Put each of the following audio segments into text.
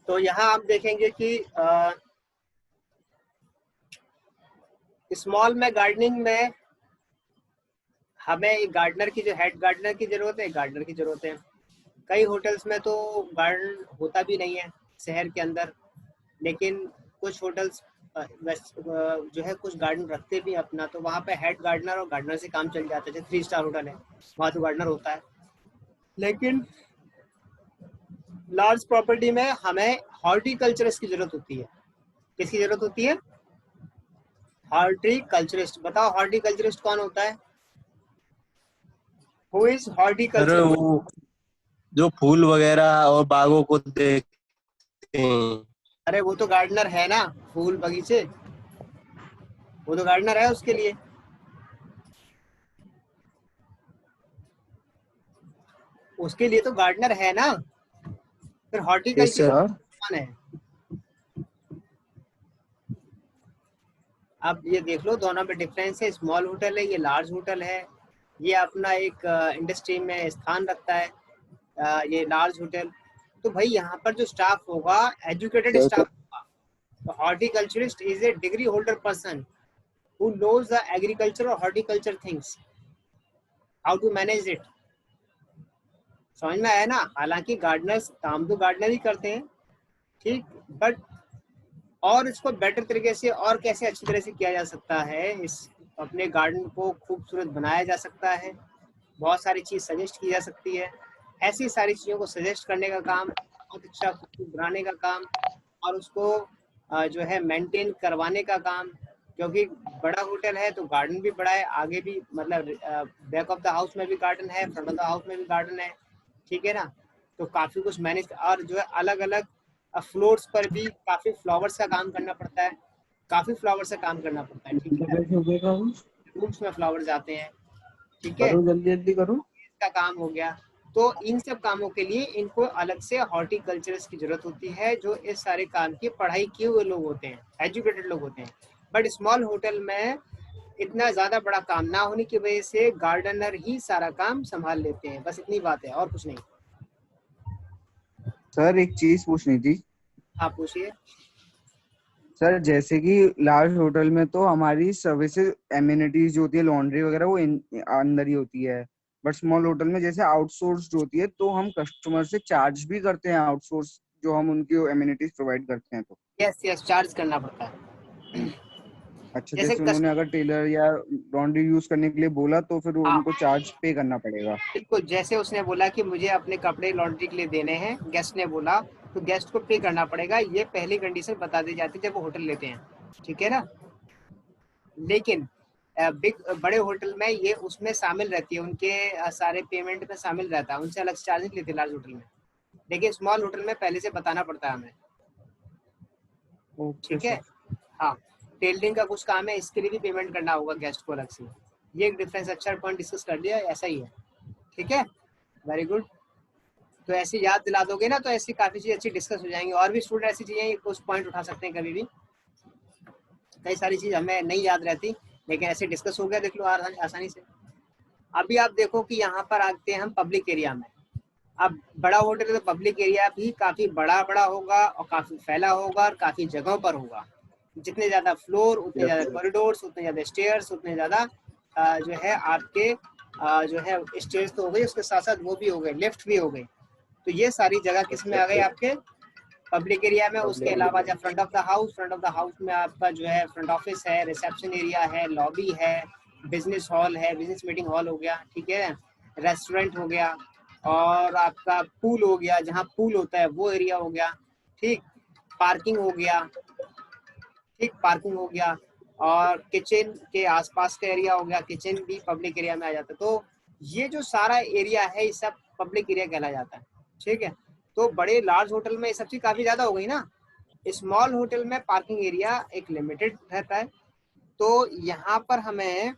तो यहाँ आप देखेंगे कि स्मॉल में गार्डनिंग में हमें एक गार्डनर की, जो हेड गार्डनर की जरूरत है, गार्डनर की जरूरत है। कई होटल्स में तो गार्डन होता भी नहीं है शहर के अंदर, लेकिन कुछ होटल्स जो है कुछ गार्डन रखते भी अपना, तो वहाँ पे हेड गार्डनर और गार्डनर से काम चल जाता है। जैसे 3 स्टार होटल है, वहाँ तो गार्डनर होता है। लेकिन लार्ज प्रॉपर्टी में हमें हॉर्टिकल्चरिस्ट की जरूरत होती है। किसकी जरूरत होती है? हॉर्टिकल्चरिस्ट। बताओ हॉर्टिकल्चरिस्ट कौन होता है? हु इज अरे हॉर्टिकल्चरिस्ट? वो जो फूल वगैरह और बागों को देखते हैं। अरे वो तो गार्डनर है ना, फूल बगीचे, वो तो गार्डनर है उसके लिए। उसके लिए तो गार्डनर है ना, फिर यस हॉर्टिकल्चर सर। कौन है? अब ये देख लो, दोनों में डिफरेंस है। स्मॉल होटल है, ये लार्ज होटल है। ये अपना एक इंडस्ट्री में स्थान रखता है, ये लार्ज होटल। तो भाई यहाँ पर जो स्टाफ होगा, एजुकेटेड स्टाफ होगा। तो horticulturist is a degree holder person who knows the agriculture और horticulture things, how to manage it. समझ में आया ना? हालांकि गार्डनर्स काम तो गार्डनर ही करते हैं, ठीक, बट और इसको बेटर तरीके से और कैसे अच्छी तरह से किया जा सकता है, इस अपने गार्डन को खूबसूरत बनाया जा सकता है, बहुत सारी चीज़ सजेस्ट की जा सकती है। ऐसी सारी चीज़ों को सजेस्ट करने का काम, बहुत अच्छा खूबसूरत बनाने का काम, और उसको जो है मेंटेन करवाने का काम। क्योंकि बड़ा होटल है तो गार्डन भी बड़ा है, आगे भी मतलब बैक ऑफ द हाउस में भी गार्डन है, फ्रंट ऑफ द हाउस में भी गार्डन है, ठीक है ना? तो काफ़ी कुछ मैनेज, और जो है अलग अलग फ्लोर्स पर भी काफ़ी फ्लावर्स का काम करना पड़ता है, काफ़ी फ्लावर्स का काम करना पड़ता है, ठीक है। रूम्स में फ्लावर्स आते हैं, ठीक है, करो जल्दी जल्दी करो। का काम हो गया। तो इन सब कामों के लिए इनको अलग से हॉर्टिकल्चरिस्ट की जरूरत होती है, जो इस सारे काम की पढ़ाई किए हुए लोग होते हैं, एजुकेटेड लोग होते हैं। बट स्मॉल होटल में इतना ज्यादा बड़ा काम ना होने की वजह से गार्डनर ही सारा काम संभाल लेते हैं। बस इतनी बात है, और कुछ नहीं। सर एक चीज पूछनी थी। आप पूछिए। सर जैसे कि लार्ज होटल में तो हमारी सर्विसेज एमिनिटीज जो होती है, लॉन्ड्री वगैरह, वो अंदर ही होती है। बट स्मॉल होटल में जैसे आउटसोर्स होती है, तो हम कस्टमर से चार्ज भी करते हैं आउटसोर्स, जो हम उनकी एमिनिटीज प्रोवाइड करते हैं तो। यस यस, चार्ज करना पड़ता है। अच्छा, जैसे जैसे उन्होंने अगर टेलर या लॉन्ड्री यूज करने के लिए बोला तो फिर हाँ, उनको चार्ज पे करना पड़ेगा। बिल्कुल, जैसे उसने बोला कि मुझे अपने कपड़े लॉन्ड्री के लिए देने हैं, गेस्ट ने बोला, तो गेस्ट को पे करना पड़ेगा। ये पहली कंडीशन बता दी जाती है जब वो होटल लेते हैं, ठीक है ना? लेकिन बिग बड़े होटल में ये उसमें शामिल रहती है, उनके सारे पेमेंट में शामिल रहता है, उनसे अलग से चार्ज नहीं लेते लार्ज होटल में। लेकिन स्मॉल होटल में पहले से बताना पड़ता है हमें, ओके ठीक है। सर। हाँ, टेलरिंग का कुछ काम है, इसके लिए भी पेमेंट करना होगा गेस्ट को अलग से। ये एक डिफरेंस, अच्छा पॉइंट डिस्कस कर दिया, ऐसा ही है, ठीक है। Very good. तो ऐसी याद दिला दोगे ना, तो ऐसी काफ़ी चीज़ अच्छी डिस्कस हो जाएंगी। और भी स्टूडेंट ऐसी चीज़ें कुछ पॉइंट उठा सकते हैं कभी भी। कई सारी चीज़ हमें नहीं याद रहती, लेकिन ऐसे डिस्कस हो गया, देख लो आसानी से। अभी आप देखो कि यहाँ पर आते हैं हम पब्लिक एरिया में। अब बड़ा होटल है तो पब्लिक एरिया भी काफ़ी बड़ा बड़ा होगा और काफ़ी फैला होगा और काफ़ी जगहों पर होगा। जितने ज़्यादा फ्लोर, उतने यस ज़्यादा सर। कॉरिडोर्स, उतने ज़्यादा स्टेयर्स, उतने ज़्यादा जो है आपके जो है स्टेयर्स तो हो गई, उसके साथ साथ वो भी हो गए, लिफ्ट भी हो गई। तो ये सारी जगह किस में आ गई? आपके पब्लिक एरिया में। उसके पब्लिक अलावा एरिया। जब फ्रंट ऑफ द हाउस में आपका जो है फ्रंट ऑफिस है, रिसेप्शन एरिया है, लॉबी है, बिजनेस हॉल है, बिजनेस मीटिंग हॉल हो गया, ठीक है, रेस्टोरेंट हो गया, और आपका पूल हो गया, जहाँ पूल होता है वो एरिया हो गया, ठीक, पार्किंग हो गया, ठीक, पार्किंग हो गया, और किचन के आसपास का एरिया हो गया, किचन भी पब्लिक एरिया में आ जाता है। तो ये जो सारा एरिया है, ये सब पब्लिक एरिया कहला जाता है, ठीक है। तो बड़े लार्ज होटल में ये सब चीज़ काफ़ी ज़्यादा हो गई ना। स्मॉल होटल में पार्किंग एरिया एक लिमिटेड रहता है। तो यहाँ पर हमें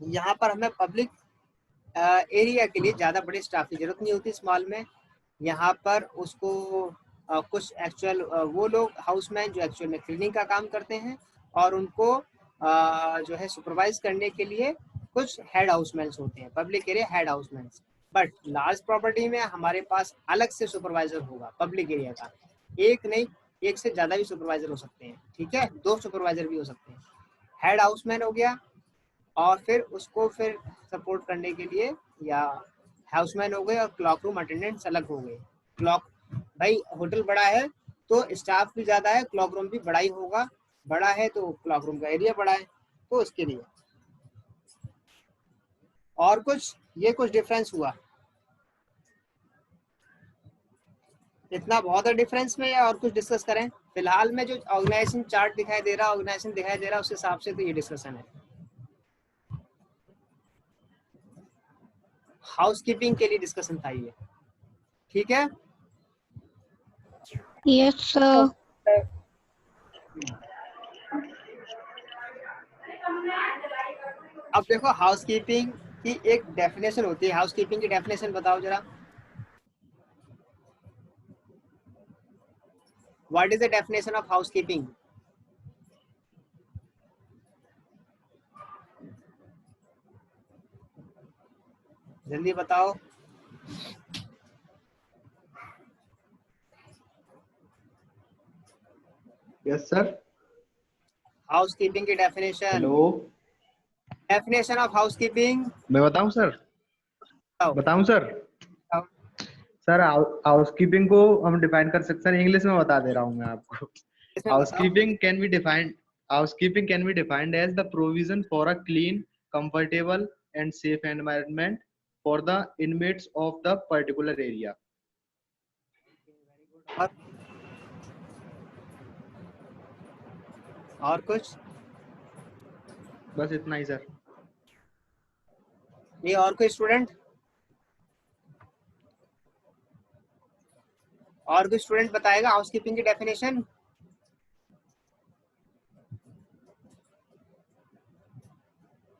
पब्लिक एरिया के लिए ज़्यादा बड़े स्टाफ की जरूरत नहीं होती स्मॉल में। यहाँ पर उसको कुछ एक्चुअल वो लोग हाउसमैन जो एक्चुअल में क्लीनिंग का काम करते हैं, और उनको जो है सुपरवाइज करने के लिए कुछ हेड हाउसमैन होते हैं, public area head houseman. But large property में हमारे पास अलग से सुपरवाइजर होगा पब्लिक एरिया का, एक नहीं, एक से ज्यादा भी सुपरवाइजर हो सकते हैं, ठीक है, 2 सुपरवाइजर भी हो सकते हैं। हेड हाउसमैन हो गया, और फिर उसको फिर सपोर्ट करने के लिए या हाउसमैन हो गए, और क्लॉक रूम अटेंडेंट्स अलग हो गए। क्लॉक, भाई होटल बड़ा है तो स्टाफ भी ज्यादा है, क्लॉक रूम भी बड़ा ही होगा, बड़ा है तो क्लॉक रूम का एरिया बड़ा है, तो उसके लिए। और कुछ, ये कुछ डिफरेंस हुआ, इतना बहुत है डिफरेंस में, या और कुछ डिस्कस करें? फिलहाल में जो ऑर्गेनाइजेशन चार्ट दिखाई दे रहा है, ऑर्गेनाइजेशन दिखाई दे रहा है, उस हिसाब से तो ये डिस्कशन है। हाउसकीपिंग के लिए डिस्कशन था ये, ठीक है। Yes sir. अब देखो हाउसकीपिंग की एक डेफिनेशन होती है, हाउसकीपिंग की डेफिनेशन बताओ जरा, what is the definition of housekeeping? जल्दी बताओ। Yes sir. हाउसकीपिंग की definition, hello, definition of housekeeping मैं बताऊं सर? बताऊं सर? सर हाउसकीपिंग को हम डिफाइन कर सकते हैं, इंग्लिश में बता दे रहा हूं मैं आपको। इसमें बताओ। Housekeeping can be defined as the provision for a clean, comfortable, and safe environment for the inmates of the particular area. और कुछ? बस इतना ही सर। ये और कोई स्टूडेंट, और कोई स्टूडेंट बताएगा हाउसकीपिंग की डेफिनेशन?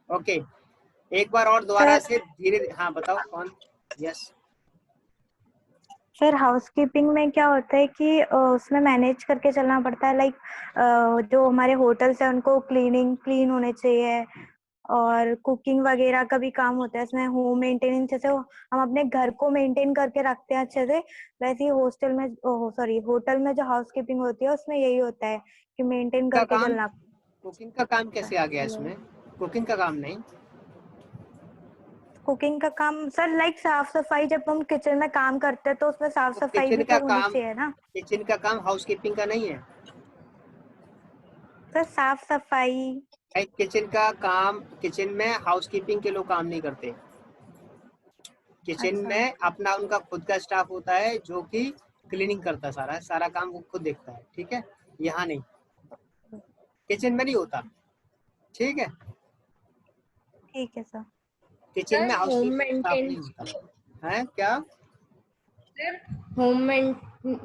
ओके, एक बार और दोबारा से धीरे, हाँ बताओ कौन? यस। सर हाउसकीपिंग में क्या होता है कि उसमें मैनेज करके चलना पड़ता है, लाइक जो हमारे होटल्स है उनको क्लीन होने चाहिए, और कुकिंग वगैरह का भी काम होता है इसमें। होम मेंटेनेंस, जैसे हम अपने घर को मेंटेन करके रखते हैं अच्छे से, वैसे ही हॉस्टल में, सॉरी होटल में जो हाउसकीपिंग होती है उसमें यही होता है कि मेंटेन का करके काम, चलना। कुकिंग का काम कैसे आ गया इसमें? कुकिंग का काम नहीं, कुकिंग का काम सर लाइक साफ सफाई, जब हम किचन में काम करते हैं तो उसमें साफ तो सफाई भी तो होनी चाहिए ना किचन का काम हाउसकीपिंग का नहीं है। सर, साफ सफाई। किचन का काम, किचन में हाउसकीपिंग के लोग काम नहीं करते। किचन अच्छा, में अपना उनका खुद का स्टाफ होता है जो कि क्लीनिंग करता है, सारा सारा काम वो खुद देखता है, ठीक है। यहाँ नहीं, किचन में नहीं होता, ठीक है। ठीक है सर। किचन में होम हाउसकीपिंग स्टाफ नहीं मेंटेनेंस, होता है, क्या? सर होम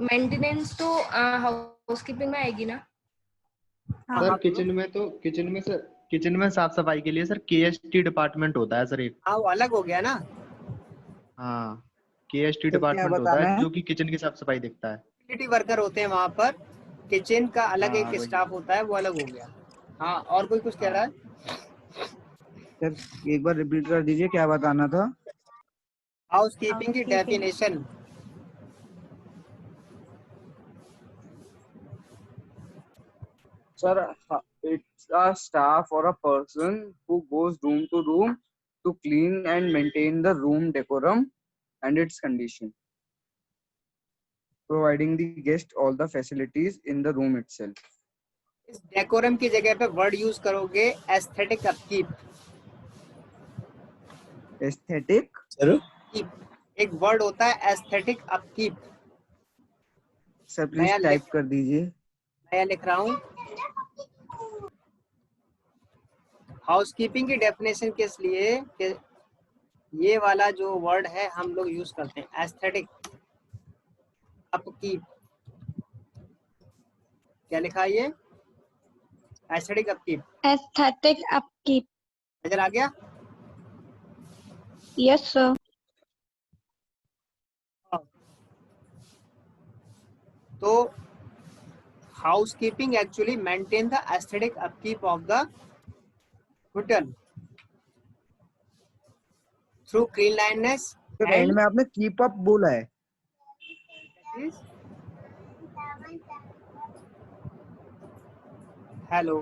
मेंटेनेंस तो हाउसकीपिंग में आएगी ना? हाँ सर हाँ किचन में साफ सफाई के लिए सर KST डिपार्टमेंट होता है सर एक। हाँ, वो अलग हो गया ना। हाँ, KST तो क्या डिपार्टमेंट होता बताना है है? जो कि किचन की साफ सफाई देखता है। यूटिलिटी वर्कर होते हैं वहाँ पर, किचन का अलग हाँ एक वही। स्टाफ होता है, वो अलग हो गया। हाँ, और कोई कुछ कह रहा हाँ है? सर एक बार रिपीट कर दीजिए, क्या बताना था? हाउसकीपिंग की housekeeping. Definition, Sir, it's a staff or a person who goes room to room to clean and maintain the room decorum and its condition, providing the guest all the facilities in the room itself. इस decorum की जगह पे word use करोगे aesthetic upkeep. Aesthetic? Sir. एक word होता है aesthetic upkeep. Sir please type कर दीजिए। नया लिख रहा हूँ। हाउसकीपिंग की डेफिनेशन किस लिए कि ये वाला जो वर्ड है हम लोग यूज करते हैं, एस्थेटिक अपकीप। क्या लिखा है ये? Aesthetic upkeep. Aesthetic upkeep. नजर आ गया? Yes sir. तो housekeeping actually maintain the aesthetic upkeep of the hotel through cleanliness, तो एंड में आपने कीप अप बोला है। हेलो,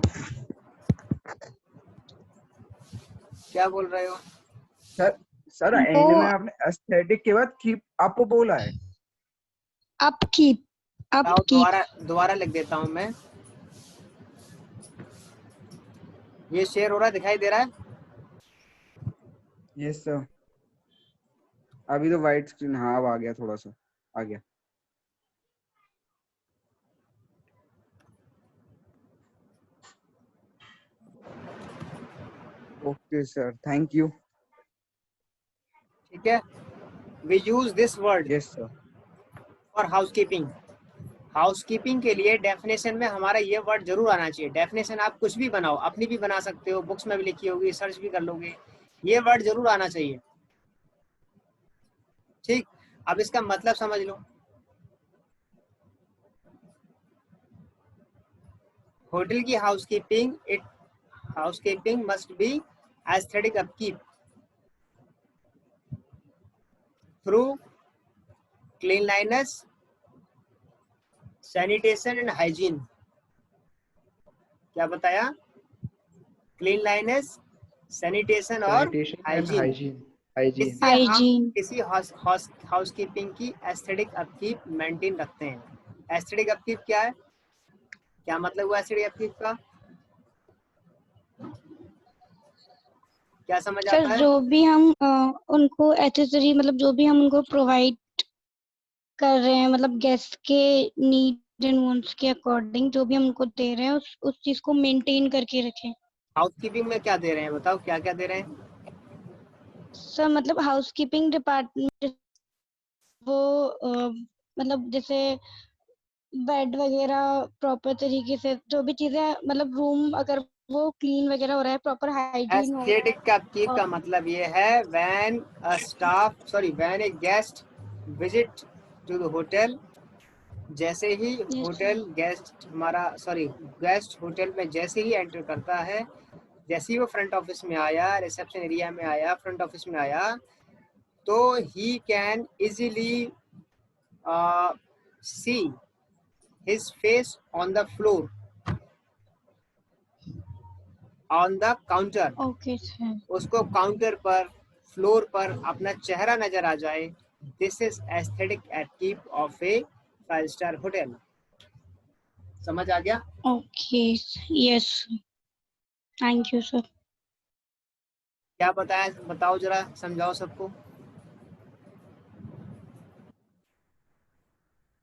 क्या बोल रहे हो? सर सर एंड वो में आपने एस्थेटिक के बाद कीप अप बोला है। अपकीप आओ दोबारा लिख देता हूँ मैं। ये शेयर हो रहा है, दिखाई दे रहा है? Yes sir. अभी तो वाइट स्क्रीन, हाँ अब आ गया, थोड़ा सा आ गया। Okay sir, thank you. ठीक है, we use this word yes sir. For housekeeping. Housekeeping के लिए डेफिनेशन में हमारा ये वर्ड जरूर आना चाहिए। डेफिनेशन आप कुछ भी बनाओ, अपनी भी बना सकते हो, बुक्स में भी लिखी होगी, सर्च भी कर लोगे, ये वर्ड जरूर आना चाहिए। ठीक, अब इसका मतलब समझ लो। होटल की housekeeping must be aesthetic upkeep through cleanliness, sanitation and hygiene. क्या बताया? क्लीनलीनेस, सैनिटेशन और Sanitation and हाइजीन। hygiene. इससे हम किसी हाउसकीपिंग की एस्थेटिक अपकीप मेंटेन रखते हैं। एस्थेटिक अपकीप क्या है? क्या मतलब हुआ एस्थेटिक अपकीप का? क्या समझ सर आता है? जो भी हम उनको एक्सेसरी मतलब जो भी हम उनको प्रोवाइड कर रहे हैं मतलब गेस्ट के नीड एंड वांट्स के अकॉर्डिंग जो भी हम उनको दे रहे हैं उस चीज को मेंटेन करके रखें। हाउसकीपिंग में क्या दे रहे हैं बताओ, क्या क्या दे रहे हैं? सर मतलब हाउसकीपिंग डिपार्टमेंट वो मतलब जैसे बेड वगैरह प्रॉपर तरीके से जो भी चीजें मतलब रूम अगर वो क्लीन वगैरह हो रहा है, प्रॉपर हाइजीन हो रहा है। एस्थेटिक अपकीप का मतलब ये है when a guest visit to the hotel. जैसे ही गेस्ट होटल में जैसे ही एंटर करता है, जैसे ही वो फ्रंट ऑफिस में आया, रिसेप्शन एरिया में आया, फ्रंट ऑफिस में आया, तो he can easily see his face on the floor, on the counter. Okay sir. उसको काउंटर पर, फ्लोर पर अपना चेहरा नजर आ जाए। This is aesthetic upkeep of A 5 star hotel. समझ आ गया? Okay yes, thank you sir. क्या बताया, बताओ जरा, समझाओ सबको।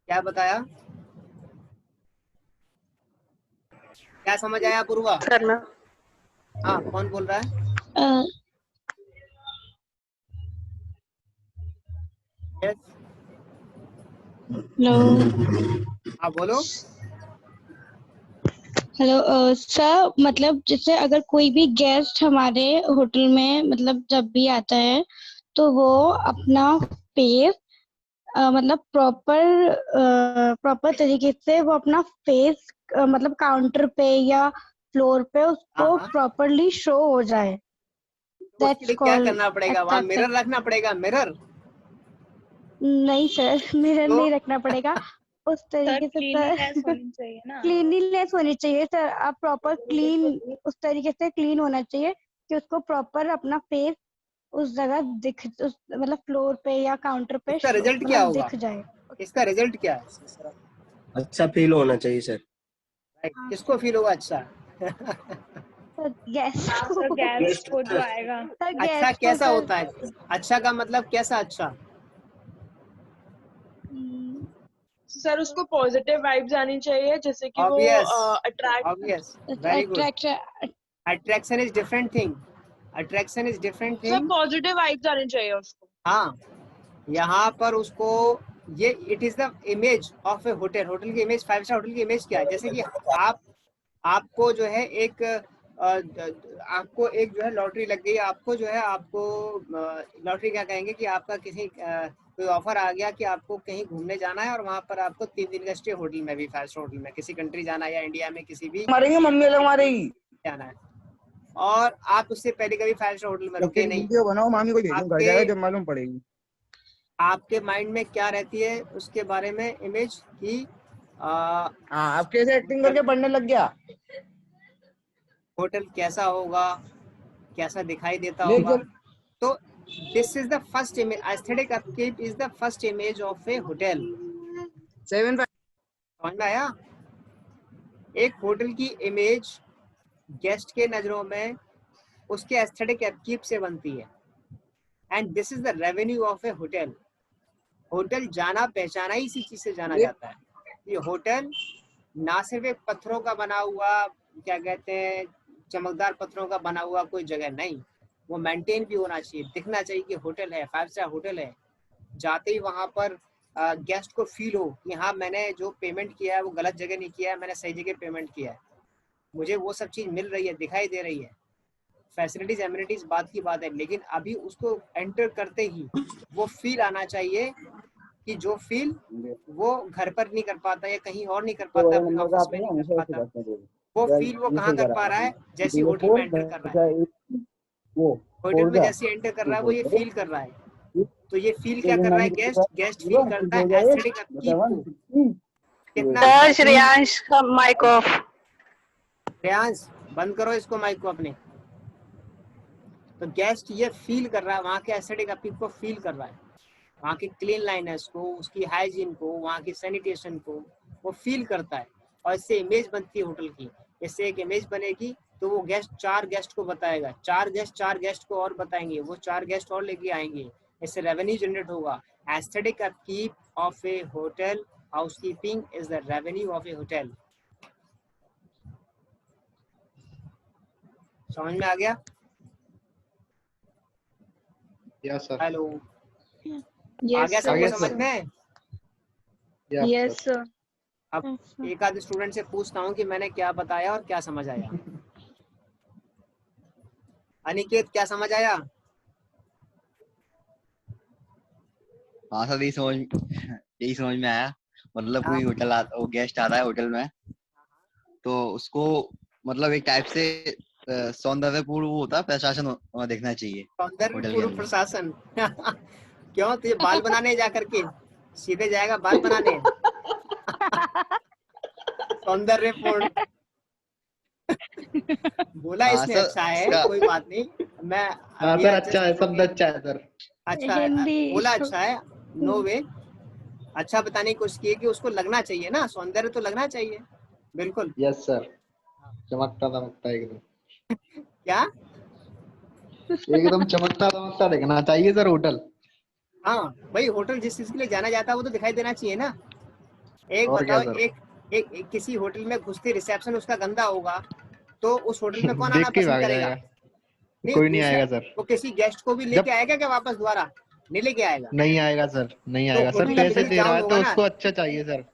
क्या बताया? क्या समझ आया पूर्वा? सर मैं हाँ, कौन बोल रहा है? यस, हेलो हाँ बोलो। हेलो सर मतलब जैसे अगर कोई भी गेस्ट हमारे होटल में मतलब जब भी आता है तो वो अपना फेस मतलब प्रॉपर तरीके से वो अपना फेस मतलब काउंटर पे या फ्लोर पे उसको हाँ, प्रॉपरली शो हो जाए। तो उसके दैट्स लिए क्या कॉल्ड करना पड़ेगा? वहां मिरर एस्थेटिक। रखना पड़ेगा, मिरर। नहीं सर मिरर तो नहीं रखना पड़ेगा उस तरीके से सर। क्लीनिनेस होनी चाहिए ना। क्लीनलीनेस होनी चाहिए सर, आप प्रॉपर क्लीन उस तरीके से क्लीन होना चाहिए कि उसको प्रॉपर अपना फेस उस जगह उस मतलब फ्लोर पे या काउंटर पे इसका रिजल्ट क्या मतलब होगा? दिख जाए। इसका रिजल्ट क्या है? अच्छा फील होना चाहिए सर। किसको फील होगा अच्छा? सर गेस्ट सर गेस्ट को जो आएगा सर अच्छा गेस्ट को कैसा सर होता है? अच्छा का मतलब कैसा अच्छा? सर उसको पॉजिटिव वाइब्स आनी चाहिए जैसे कि वो obvious, attract. Obvious, very good. Attraction is different thing. Attraction is different sir thing. Positive vibes आनी चाहिए उसको। हाँ, यहाँ पर उसको ये it is the image of A hotel. Hotel की इमेज, 5 स्टार होटल की इमेज क्या है? जैसे कि आपको जो है आपको एक जो है लॉटरी लग गई। आपको जो है आपको लॉटरी क्या कहेंगे कि आपका किसी कोई ऑफर आ गया कि आपको कहीं घूमने जाना है और वहां पर आपको 3 दिन का स्टे होटल में भी, 5 स्टार होटल में, किसी कंट्री जाना है या इंडिया में किसी भी मारेंगे, मम्मी अलग मारेगी। जाना है, और आप उससे पहले कभी 5 स्टार होटल में रुके नहीं। वीडियो बनाओ, मामी को भेजूं, घर आपके जाकर जब मालूम पड़ेगी। आपके माइंड में क्या रहती है उसके बारे में इमेज की आप कैसे एक्टिंग करके पढ़ने लग गया? होटल कैसा होगा, कैसा दिखाई देता होगा। तो this is the first image, aesthetic upkeep is the first image of A hotel. 7 समझ में आया? एक होटल की इमेज गेस्ट के नजरों में उसके एस्थेटिक अपकीप से बनती है, and this is the revenue of A hotel. Hotel जाना पहचाना ही इसी चीज से जाना जाता है। ये होटल ना सिर्फ एक पत्थरों का बना हुआ, क्या कहते हैं, चमकदार पत्थरों का बना हुआ कोई जगह नहीं, वो मेंटेन भी होना चाहिए, दिखना चाहिए कि होटल है, 5 स्टार होटल है। जाते ही वहां पर गेस्ट को फील हो कि हाँ मैंने जो पेमेंट किया है वो गलत जगह नहीं किया है, मैंने सही जगह पेमेंट किया है, मुझे वो सब चीज मिल रही है, दिखाई दे रही है। फैसिलिटीज एमिनिटीज बात की बात है, लेकिन अभी उसको एंटर करते ही वो फील आना चाहिए कि जो फील वो घर पर नहीं कर पाता या कहीं और नहीं कर पाता, अपने ऑफिस में नहीं कर पाता, वो फील वो कहाँ कर पा रहा है? जैसे होटल में एंटर कर रहा है, होटल में जैसे एंटर कर रहा है वो ये फील कर रहा है। तो ये फील क्या कर रहा है? गेस्ट फील करता है एस्थेटिक अपकीप को। कितना श्रेयांश का माइक ऑफ। श्रेयांश बंद करो इसको, माइक को अपने। तो गेस्ट ये फील कर रहा है, वहाँ के एस्थेटिक अपील को फील कर रहा है, वहाँ की क्लीन लाइनेस को, उसकी हाइजीन को, वहाँ की सैनिटेशन को वो फील करता है, और इससे इमेज बनती है होटल की। इससे एक इमेज बनेगी तो वो गेस्ट 4 गेस्ट को बताएगा, 4 गेस्ट को और बताएंगे, वो 4 गेस्ट और लेके आएंगे, इससे रेवेन्यू जनरेट होगा। Aesthetic upkeep of A hotel, housekeeping is the revenue of A hotel. समझ में आ गया? Yes sir. हेलो, आ यस गया सर, सबको यस समझ सर, में? Yes sir. अब एक आध स्टूडेंट से पूछता हूँ कि मैंने क्या बताया और क्या समझ आया। अनिकेत, क्या समझ आया? हाँ सर, यही समझ में आया। मतलब कोई होटल आता, वो गेस्ट आता है होटल में, तो उसको मतलब एक टाइप से सौंदर्यपूर्ण वो होता है, प्रशासन देखना चाहिए होटल के सौंदर्यपूर्ण अंदर। प्रशासन। क्यों, तुझे बाल बनाने जा करके सीधे जाएगा बाल बनाने? सौंदर्यपूर्ण बोला हाँ इसने, सर, अच्छा है, इसका कोई बात नहीं। मैं हाँ we सर, are अच्छा just है, शब्द joking. अच्छा है सर। अच्छा हिंदी। बोला, अच्छा है, नो वे, अच्छा बताने की कोशिश की कि उसको लगना चाहिए ना, सौंदर्य तो लगना चाहिए, बिल्कुल। यस सर, चमकता दमकता एकदम, क्या? एकदम चमकता दमकता दिखना चाहिए सर होटल। हाँ भाई, होटल जिस चीज के लिए जाना जाता है वो तो दिखाई देना चाहिए ना। एक और क्या बताओ, सर? एक किसी होटल में घुसते रिसेप्शन उसका गंदा होगा तो उस होटल में कौन आना देख के पसंद भाग करेगा? जाएगा, नहीं, कोई नहीं दूसरा आएगा सर। वो किसी गेस्ट को भी जब लेके आएगा क्या वापस दोबारा? नहीं लेके आएगा। नहीं आएगा सर, नहीं तो आएगा सर, होटल का पैसे बिजनेस दे रहा डाउन है होगा तो ना, उसको अच्छा चाहिए सर। और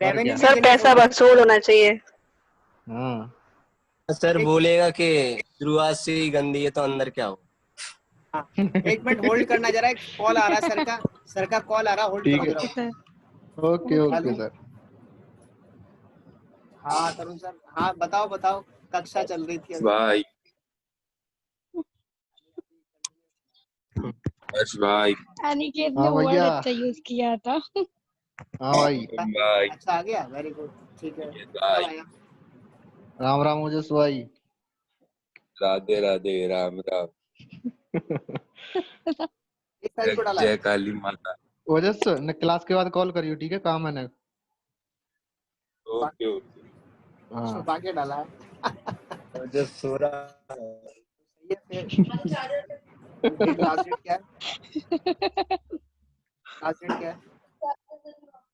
रेवेन्यू क्या? भी सर जनरेट पैसा होगा। वसूल होना चाहिए। हाँ सर एक बोलेगा कि शुरुआत से ही गंदी है तो अंदर क्या हो। हाँ, एक मिनट होल्ड करना जरा, एक कॉल आ रहा है सर का कॉल आ रहा है, होल्ड ठीक करो है, जरा। Sir okay okay hello, sir. हाँ तरुण सर, हाँ बताओ, कक्षा चल रही थी अभी। भाई, बस भाई। अनिकेत ने हाँ वर्ड भैया, अच्छा यूज किया था। हाँ भाई, भाई, अच्छा आ गया, वेरी गुड, ठीक है। कब भाई, आया? राम राम मुझे सुहाई। राधे राधे, राम राम, इस साइड को डाला है। जय काली माता। ओजस ने क्लास के बाद कॉल करियो, ठीक है, काम है ना। Okay okay. हाँ छुपा के डाला है। और जो सो रहा है, सही है फिर लास्ट डेट क्या है? लास्ट डेट क्या है?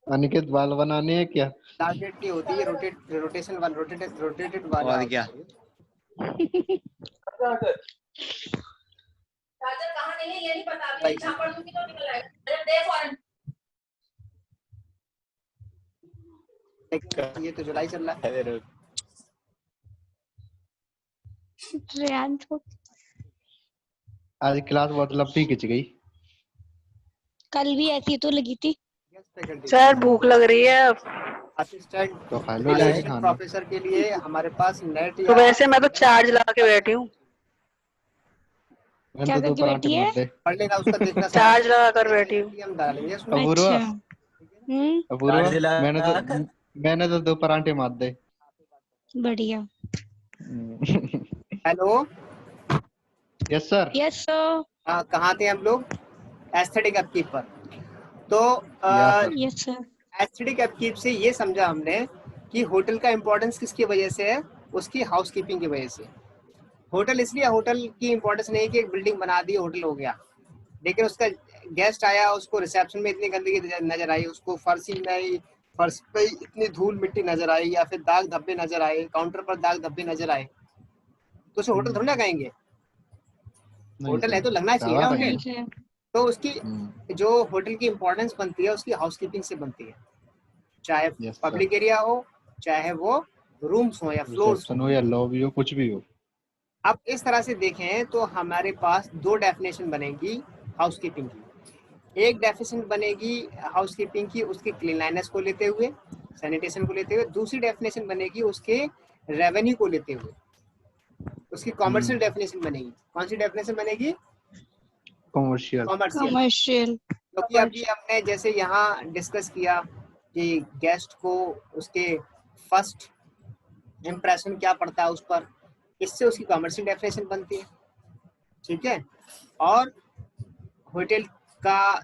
अनिकेत बाल बनाने हैं क्या? लास्ट डेट की होती है रोटेटेड वाला और होता क्या? है। चार्जर कहाँ नहीं है ये नहीं पता, अभी भाई, झापड़ दूंगी तो निकल आएगा। अरे दे फौरन। ये तो जुलाई चल रहा है। अरे श्रेयांश को आज क्लास बहुत लंबी खिंच गई। कल भी ऐसी तो लगी थी। सर भूख लग रही है अब। असिस्टेंट तो खा लो जाके खाना। प्रोफेसर के लिए हमारे पास नेट या सुबह से मैं तो चार्ज लगा के बैठी हूँ। मैंने क्या तो दो करके पराठे बैठी है? मार दे। पढ़ लेना उसका, देखना चार्ज लगा कर बैठी हूँ। हम डालेंगे उसमें। अपूर्वा अच्छा। अपूर्वा चार्ज लगा मैंने तो दो पराठे मार दे। बढ़िया। Hello, yes sir. Yes sir. कहाँ थे हम लोग? एस्थेटिक अपकीप पर। तो यस सर। एस्थेटिक अपकीप से ये समझा हमने कि होटल का इम्पोर्टेंस किसकी वजह से है? उसकी हाउसकीपिंग की वजह से। होटल इसलिए होटल की इम्पोर्टेंस नहीं कि एक बिल्डिंग बना दी होटल हो गया, लेकिन उसका गेस्ट आया, उसको रिसेप्शन में इतनी गंदगी नजर आई, उसको फर्श पे इतनी धूल मिट्टी नजर आई, या फिर दाग धब्बे नजर आए, काउंटर पर दाग धब्बे नजर आए, तो उसे होटल थोड़ी ना कहेंगे। होटल है तो लगना चाहिए ना होटल। तो उसकी जो होटल की इम्पोर्टेंस बनती है उसकी हाउसकीपिंग से बनती है, चाहे पब्लिक एरिया हो, चाहे वो रूम्स हो या फ्लोर्स हो या लॉबी हो, कुछ भी हो। अब इस तरह से देखें तो हमारे पास दो डेफिनेशन बनेगी हाउसकीपिंग की। एक डेफिनेशन बनेगी हाउसकीपिंग की उसकी क्लीनलीनेस को लेते हुए, सैनिटेशन को लेते हुए। दूसरी डेफिनेशन बनेगी उसके रेवेन्यू को लेते हुए, उसकी कॉमर्शियल डेफिनेशन बनेगी। कौन सी डेफिनेशन बनेगी? कमर्शियल। क्योंकि अभी हमने जैसे यहाँ डिस्कस किया कि गेस्ट को उसके फर्स्ट इम्प्रेशन क्या पड़ता है उस पर, इससे उसकी कॉमर्शियल डेफिनेशन बनती है, ठीक है। और होटल का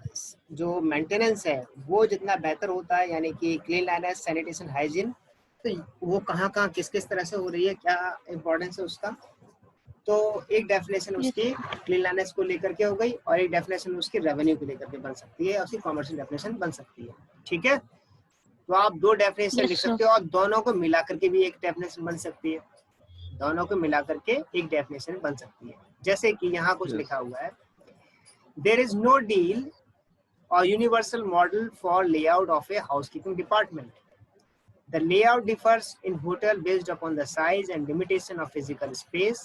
जो मेंटेनेंस है वो जितना बेहतर होता है, यानी कि क्लीनलीनेस, सैनिटेशन, हाइजीन, तो वो कहाँ किस तरह से हो रही है, क्या इम्पोर्टेंस है उसका। तो एक डेफिनेशन उसकी क्लीनलीनेस को लेकर के हो गई और एक डेफिनेशन उसकी रेवेन्यू को लेकर के बन सकती है, उसकी कॉमर्शियल डेफिनेशन बन सकती है, ठीक है। तो आप दो डेफिनेशन लिख सकते हो और दोनों को मिला करके भी एक डेफिनेशन बन सकती है, दोनों को मिला करके एक डेफिनेशन बन सकती है। जैसे कि यहाँ कुछ लिखा हुआ है, there is no deal or universal model for layout of a housekeeping department. The layout differs in hotel based upon the size and limitation of physical space.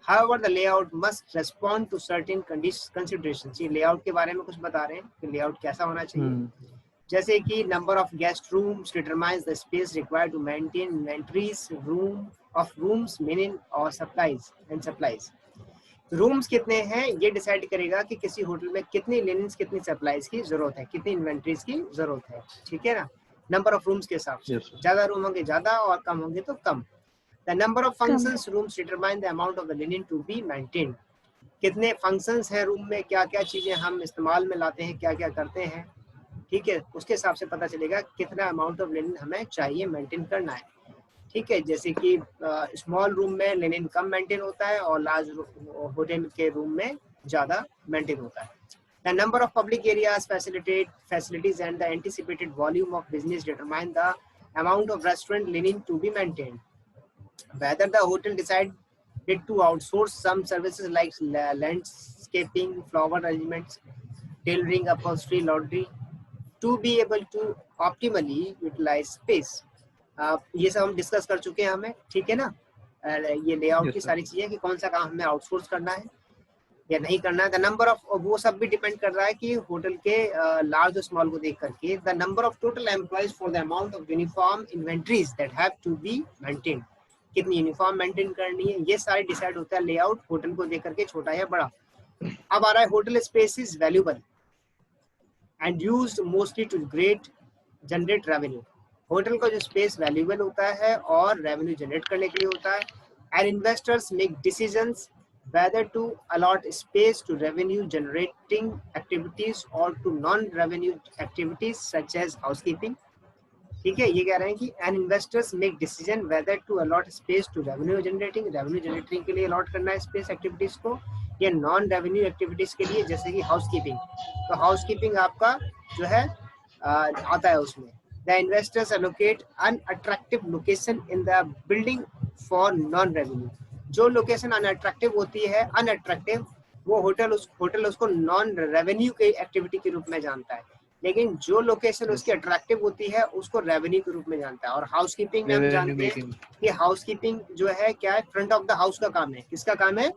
However, the layout must respond to certain considerations. ये layout के बारे में कुछ बता रहे हैं कि layout कैसा होना चाहिए। जैसे कि number of guest rooms determines the space required to maintain inventories, rooms, linen or supplies. Rooms कितने हैं ये डिसाइड करेगा कि किसी होटल में कितनी लिनन्स, कितनी सप्लाईज की जरूरत है, कितनी इन्वेंट्रीज की जरूरत है, ठीक है ना। नंबर ऑफ रूम्स के हिसाब से, ज्यादा रूम होंगे ज्यादा और कम होंगे तो कम। The number of functions rooms determine the amount of the linen to be maintained. कितने फंक्शंस हैं रूम में, क्या क्या चीजें हम इस्तेमाल में लाते हैं, क्या क्या करते हैं, ठीक है, उसके हिसाब से पता चलेगा कितना अमाउंट ऑफ लिनन हमें चाहिए मेंटेन करना है, ठीक है। जैसे कि स्मॉल रूम में लिनन कम मेंटेन होता है और लार्ज होटल के रूम में ज्यादा मेंटेन होता है। The number of public areas, facilities and the anticipated volume of business determine the amount of restaurant linen to be maintained. Whether the hotel decided to outsource some services like landscaping, flower arrangements, tailoring, upholstery, laundry, to be able to optimally utilize space. ये सब हम discuss कर चुके हैं हमें, ठीक है ना। ये लेआउट की सारी चीजें कि कौन सा काम हमें आउटसोर्स करना है या नहीं करना है। द नंबर ऑफ, वो सब भी डिपेंड कर रहा है कि होटल के लार्ज और स्मॉल को देख करके। The number of total employees for the amount of uniform inventories that have to be maintain, कितनी यूनिफॉर्म मेंटेन करनी है, ये सारे डिसाइड होता है लेआउट होटल को देख करके, छोटा या बड़ा। अब आ रहा है hotel space is valuable and used mostly to generate revenue. Hotel का जो स्पेस वैल्यूएबल होता है और रेवेन्यू जनरेट करने के लिए होता है। And investors make decisions whether to allot space to revenue generating activities or to non revenue activities such as housekeeping, ठीक है। ये कह रहे हैं कि and investors make decision whether to allot space to revenue generating के लिए allot करना है स्पेस एक्टिविटीज को या नॉन रेवेन्यू एक्टिविटीज के लिए, जैसे कि हाउसकीपिंग। तो हाउसकीपिंग आपका जो है आता है उसमें। The investors allocate unattractive location in the building for non revenue. जो लोकेशन अनअट्रैक्टिव होती है, अनअट्रैक्टिव, वो होटल उसको नॉन रेवेन्यू की एक्टिविटी के रूप में जानता है, लेकिन जो लोकेशन उसकी अट्रैक्टिव होती है उसको रेवेन्यू के रूप में जानता है। और हाउसकीपिंग में हम जानते हैं कि हाउसकीपिंग जो है क्या है, फ्रंट ऑफ द हाउस का काम है। किसका काम है?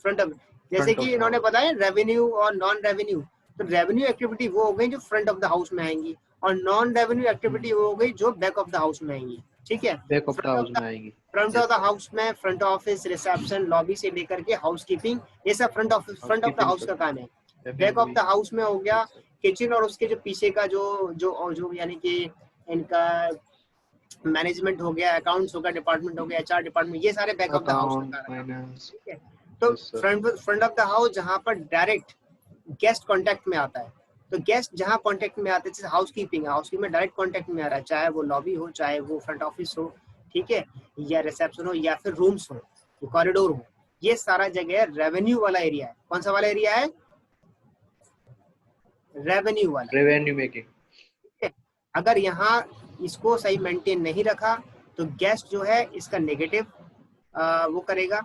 फ्रंट ऑफ, जैसे कि इन्होंने बताया रेवेन्यू और नॉन रेवेन्यू। तो रेवेन्यू एक्टिविटी वो हो गई जो फ्रंट ऑफ द हाउस में आएंगी और नॉन रेवेन्यू एक्टिविटी वो हो गई जो बैक ऑफ द हाउस में आएंगी, ठीक है। बैक ऑफ द हाउस में आएगी। फ्रंट ऑफ द हाउस में फ्रंट ऑफिस, रिसेप्शन, लॉबी से लेकर के हाउस कीपिंग, ये सब फ्रंट ऑफ द हाउस का काम है। बैक ऑफ द हाउस में हो गया किचन और उसके जो पीछे का जो यानी कि इनका मैनेजमेंट हो गया, अकाउंट्स हो गया, डिपार्टमेंट हो गया, एचआर डिपार्टमेंट, ये सारे बैक ऑफ द हाउस का काम है। ठीक है। तो फ्रंट ऑफ द हाउस जहाँ पर डायरेक्ट गेस्ट कांटेक्ट में आता है, तो गेस्ट जहाँ कांटेक्ट में आते हैं, जैसे हाउस कीपिंग में डायरेक्ट कांटेक्ट में आ रहा है, चाहे वो लॉबी हो, चाहे वो फ्रंट ऑफिस हो, ठीक है, या रिसेप्शन हो, या फिर रूम्स हो, कॉरिडोर हो, ये सारा जगह रेवेन्यू वाला एरिया है। कौन सा वाला एरिया है? रेवेन्यू वाला, रेवेन्यू मेकिंग। अगर यहाँ इसको सही मेंटेन नहीं रखा तो गेस्ट जो है इसका नेगेटिव वो करेगा,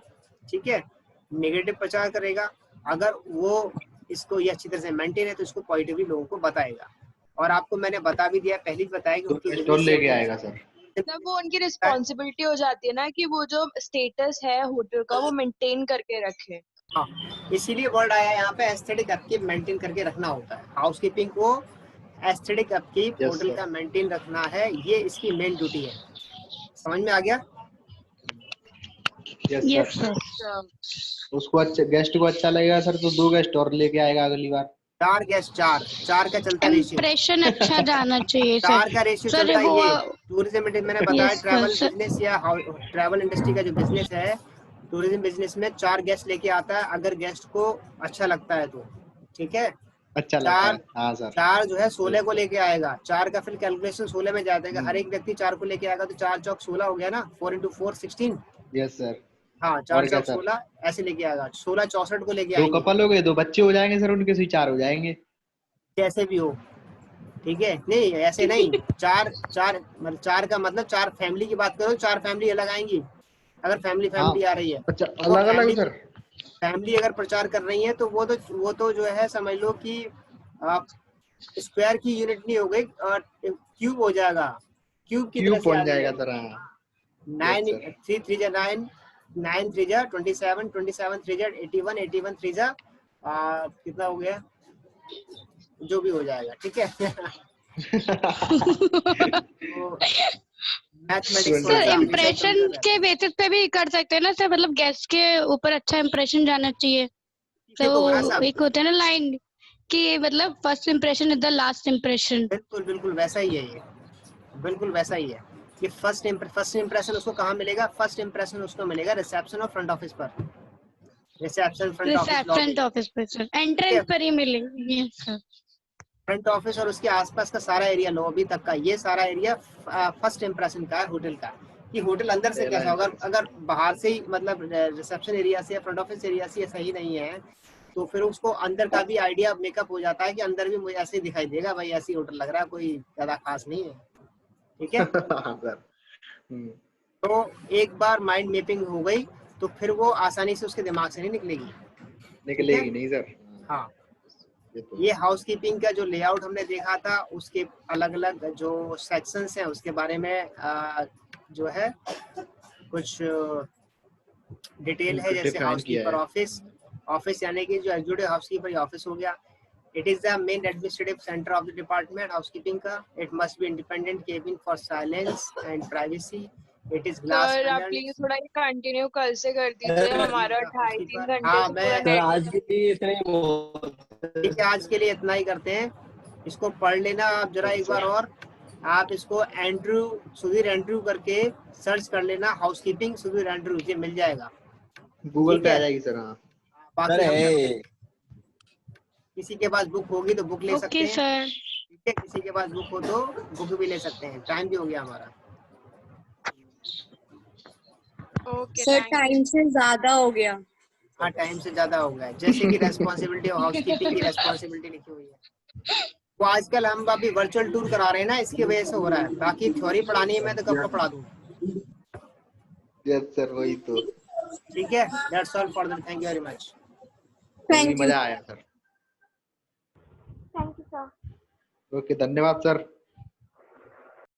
ठीक है, नेगेटिव प्रचार करेगा। अगर वो इसको ये अच्छी तरह से मेंटेन है तो इसको पॉजिटिवली लोगों को बताएगा। और आपको मैंने बता भी दिया, पहले ही बताया कि उनकी स्टोर लेके आएगा सर। तब वो उनकी रिस्पॉन्सिबिलिटी हो जाती है ना कि वो जो स्टेटस है होटल का वो मेंटेन करके रखे। हाँ, इसीलिए वर्ड आया यहाँ पे एस्थेटिक अपकीप मेंटेन करके रखना होता है। हाउसकीपिंग को एस्थेटिक अपकीप होटल का मेंटेन रखना है, ये इसकी मेन ड्यूटी है। समझ में आ गया? Yes sir. उसको अच्छा, गेस्ट को अच्छा लगेगा सर तो 2 गेस्ट और लेके आएगा अगली बार। 4 गेस्ट, 4 का चलता है रेशियो। इंप्रेशन अच्छा जाना चाहिए सर। 4 का रेशियो चलता है। ये टूरिज्म मैंने बताया, ट्रैवल बिजनेस या ट्रैवल इंडस्ट्री का जो बिजनेस है, टूरिज्म बिजनेस में 4 गेस्ट लेके आता है, अगर गेस्ट को अच्छा लगता है तो, ठीक है। अच्छा लगता है, हाँ सर। 4 जो है 16 को लेके आएगा, 4 का फिर कैलकुलेशन 16 में जाता है। हर एक व्यक्ति 4 को लेके आएगा तो 4 चौक 16 हो गया ना, 4 into 4 16। Yes sir. हाँ, 4 चौक 16 ऐसे लेके आएगा। 16 64 को लेके 2 आएंगे। कपल हो गए, 2 बच्चे हो जाएंगे सर, उनके से 4 हो जाएंगे, जैसे भी हो, ठीक है। नहीं ऐसे नहीं, 4 मतलब 4 का मतलब 4 फैमिली की बात करो, 4 फैमिली अलग आएंगी। अगर फैमिली आ रही है, अच्छा अलग अलग सर। फैमिली अगर प्रचार कर रही है तो वो तो जो है समझ लो कि स्क्वायर की यूनिट नहीं हो गई, क्यूब हो जाएगा, क्यूब की तरह से आ जाएगा सर। 9 3 3 जा 9, 9 3 जा 27, 27 3 जा 81, 81 3 जा कितना हो गया, जो भी हो जाएगा, ठीक है। सर इम्प्रेशन के बेसिस पे भी कर सकते हैं ना सर, मतलब गेस्ट के ऊपर अच्छा इम्प्रेशन जाना चाहिए। तो एक होता है ना लाइन कि मतलब first impression is the last impression. बिल्कुल वैसा ही है ये, बिल्कुल वैसा ही है कि फर्स्ट इम्प्रेशन उसको कहाँ मिलेगा? फर्स्ट इम्प्रेशन उसको मिलेगा रिसेप्शन और फ्रंट ऑफिस पर। रिसेप्शन फ्रंट ऑफिस पर सर, एंट्रेंस पर ही मिलेगी सर। फ्रंट ऑफिस और उसके आसपास का सारा एरिया, लॉबी तक का, ये सारा एरिया फर्स्ट इम्प्रेशन का है होटल का, कि होटल अंदर से कैसा होगा। अगर बाहर से ही मतलब रिसेप्शन एरिया से या फ्रंट ऑफिस एरिया से सही नहीं है तो फिर उसको अंदर का भी आइडिया मेकअप हो जाता है कि अंदर भी मुझे ऐसे दिखाई देगा, भाई ऐसी होटल लग रहा है, कोई ज्यादा खास नहीं है, ठीक है। तो एक बार माइंड मैपिंग हो गई तो फिर वो आसानी से उसके दिमाग से नहीं निकलेगी नहीं सर। हाँ, ये हाउसकीपिंग का जो लेआउट हमने देखा था, उसके अलग अलग जो सेक्शंस हैं उसके बारे में जो है कुछ डिटेल है। जैसे हाउसकीपर ऑफिस यानी कि जो एग्जीक्यूटिव हाउसकीपर ऑफिस हो गया। It is the main administrative centre of the department housekeeping का। It must be independent cabin for silence and privacy. It is glass. Sir आप प्लीज थोड़ा ये कंटिन्यू कल से कर दीजिए, हमारा 2.5-3 घंटे हाँ, से मैं पूरा आज के लिए इतना ही ठीक है, आज के लिए इतना ही करते हैं। इसको पढ़ लेना आप जरा एक बार और। आप इसको सुधीर एंड्रू करके सर्च कर लेना, हाउसकीपिंग सुधीर एंड्रू, ये मिल जाएगा, गूगल पे आ जाएगी सर। हाँ, बाकी किसी के पास बुक होगी तो बुक ले सकते हैं, सर। ठीक है। किसी के पास बुक हो तो बुक भी ले सकते हैं। टाइम भी हो गया हमारा। सर टाइम से ज्यादा हो गया। हाँ, टाइम से ज्यादा हो गया। जैसे कि रेस्पॉन्सिबिलिटी ऑफ हाउसकीपिंग की रेस्पॉन्सिबिलिटी लिखी हुई है, वो आजकल हम अभी वर्चुअल टूर करा रहे हैं ना, इसकी वजह से हो रहा है। बाकी थ्योरी पढ़ानी है मैं तो कब को पढ़ा दूँ। यस सर, वही तो। ठीक है, that's all for the, thank you very much. मजा आया sir. Thank you sir. Okay, धन्यवाद सर।